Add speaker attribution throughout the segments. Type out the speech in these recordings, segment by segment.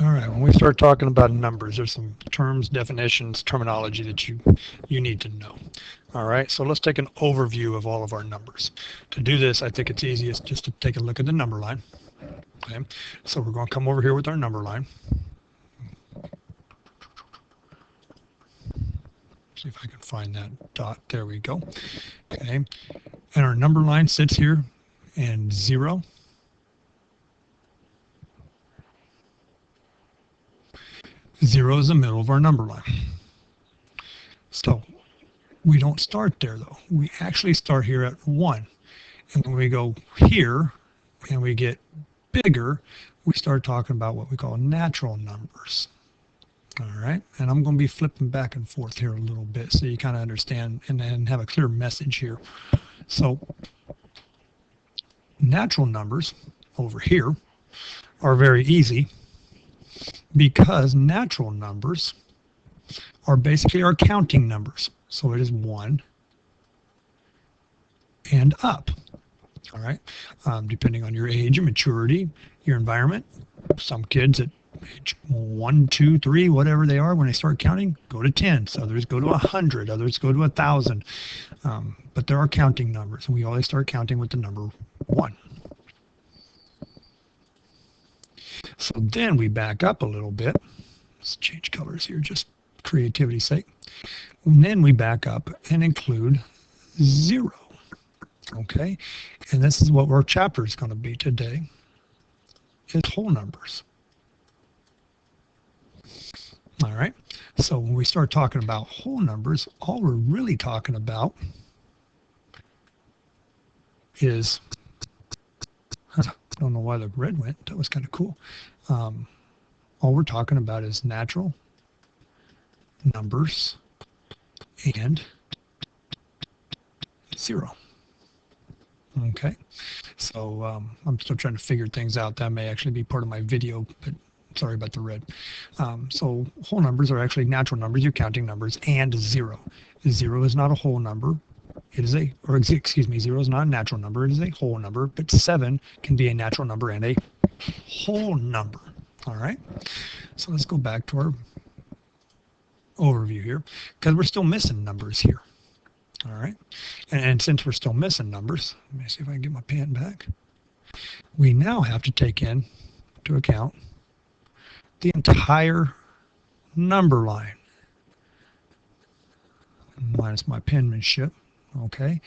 Speaker 1: All right, when we start talking about numbers, there's some terms, definitions, terminology that you need to know. All right, so let's take an overview of all of our numbers. To do this, I think it's easiest just to take a look at the number line. Okay, so we're going to come over here with our number line. See if I can find that dot. There we go. Okay, and our number line sits here in 0. 0 is the middle of our number line. So we don't start there though. We actually start here at 1. And when we go here and we get bigger, we start talking about what we call natural numbers. All right, and I'm going to be flipping back and forth here a little bit so you kind of understand and then have a clear message here. So natural numbers over here are very easy because natural numbers are basically our counting numbers. So it is 1 and up. All right, depending on your age, your maturity, your environment. Some kids at age 1, 2, 3, whatever they are, when they start counting, go to 10. So others go to 100. Others go to 1,000. But there are counting numbers, and we always start counting with the number 1. So then we back up a little bit. Let's change colors here, just creativity's sake. And then we back up and include 0. Okay, and this is what our chapter is going to be today, is whole numbers. All right, so when we start talking about whole numbers, all we're really talking about is, I don't know why the red went, that was kind of cool. All we're talking about is natural numbers and 0. Okay, so I'm still trying to figure things out. That may actually be part of my video, but sorry about the red. So whole numbers are actually natural numbers, your counting numbers, and 0. 0 is not a whole number. It is a, or excuse me, 0 is not a natural number. It is a whole number, but 7 can be a natural number and a whole number. All right, so let's go back to our overview here because we're still missing numbers here. All right, and since we're still missing numbers, let me see if I can get my pen back. We now have to take into account the entire number line minus my penmanship. Okay,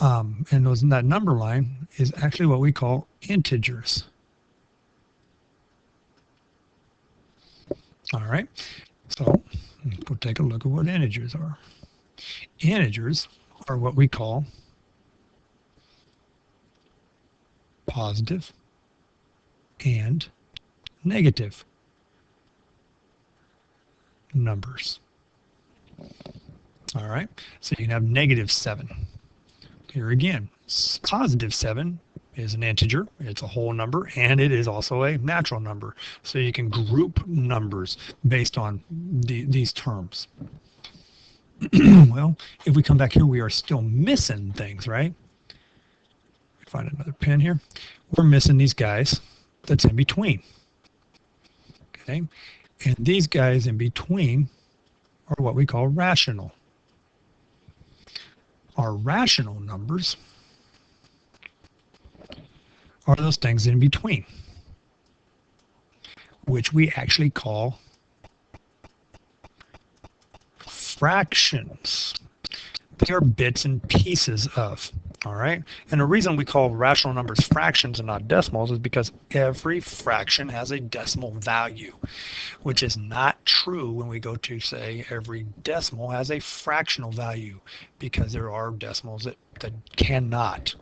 Speaker 1: and that number line is actually what we call integers. All right, so let's go take a look at what integers are. Integers are what we call positive and negative numbers. All right, so you can have -7. Here again, +7 is an integer, it's a whole number, and it is also a natural number. So you can group numbers based on these terms. Well, if we come back here, we are still missing things, right? Find another pen here. We're missing these guys that's in between. Okay, and these guys in between are what we call rational. Our rational numbers are those things in between, which we actually call fractions. They are bits and pieces of. All right, and the reason we call rational numbers fractions and not decimals is because every fraction has a decimal value, which is not true when we go to say every decimal has a fractional value, because there are decimals that cannot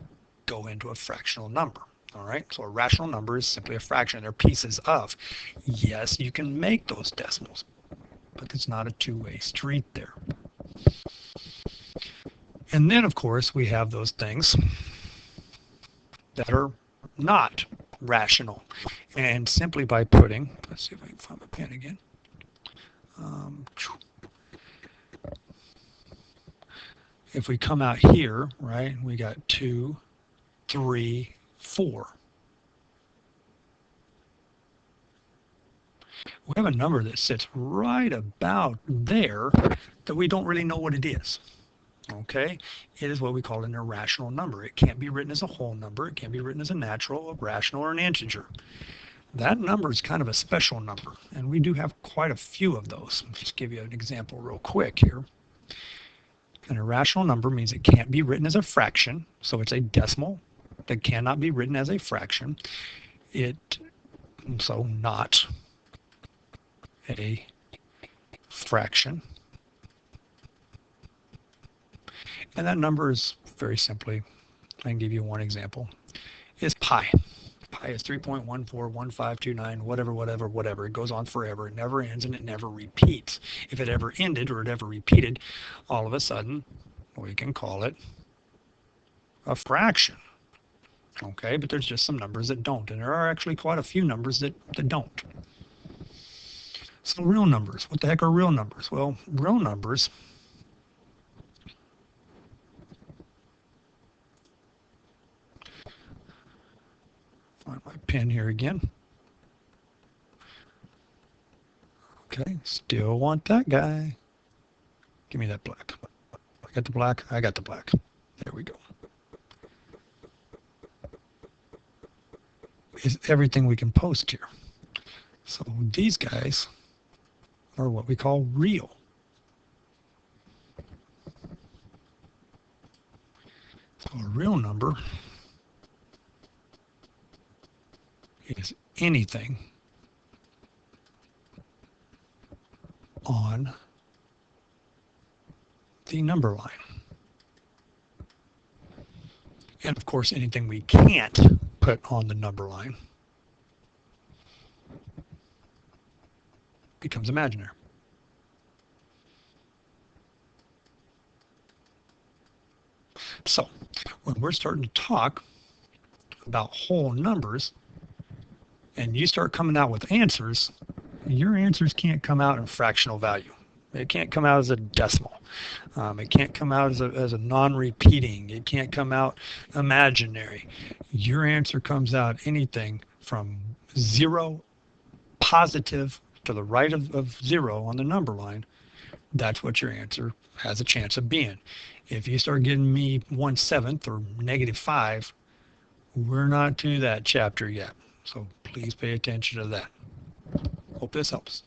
Speaker 1: go into a fractional number. All right, so a rational number is simply a fraction. They're pieces of. Yes, you can make those decimals, but it's not a two-way street there. And then, of course, we have those things that are not rational. And simply by putting, let's see if I can find my pen again. If we come out here, right, we got 2, 3, 4. we have a number that sits right about there that we don't really know what it is. Okay, it is what we call an irrational number. It can't be written as a whole number. It can't be written as a natural, a rational, or an integer. That number is kind of a special number, and we do have quite a few of those. I'll just give you an example real quick here. An irrational number means it can't be written as a fraction, so it's a decimal that cannot be written as a fraction. So not a fraction. And that number is very simply, I can give you one example, is pi. Pi is 3.141529, whatever. It goes on forever. It never ends and it never repeats. If it ever ended or it ever repeated, all of a sudden we can call it a fraction. Okay, but there's just some numbers that don't, and there are actually quite a few numbers that don't. So real numbers, what the heck are real numbers? Well, real numbers find my pen here again. Okay, still want that guy. Give me that black. I got the black. I got the black. There we go. Is everything we can post here. So these guys are what we call real. So a real number is anything on the number line. And of course, anything we can't put on the number line becomes imaginary. So when we're starting to talk about whole numbers and you start coming out with answers, your answers can't come out in fractional value. It can't come out as a decimal. It can't come out as a non-repeating. It can't come out imaginary. Your answer comes out anything from 0 positive to the right of 0 on the number line. That's what your answer has a chance of being. If you start getting me 1/7 or -5, we're not to that chapter yet. So please pay attention to that. Hope this helps.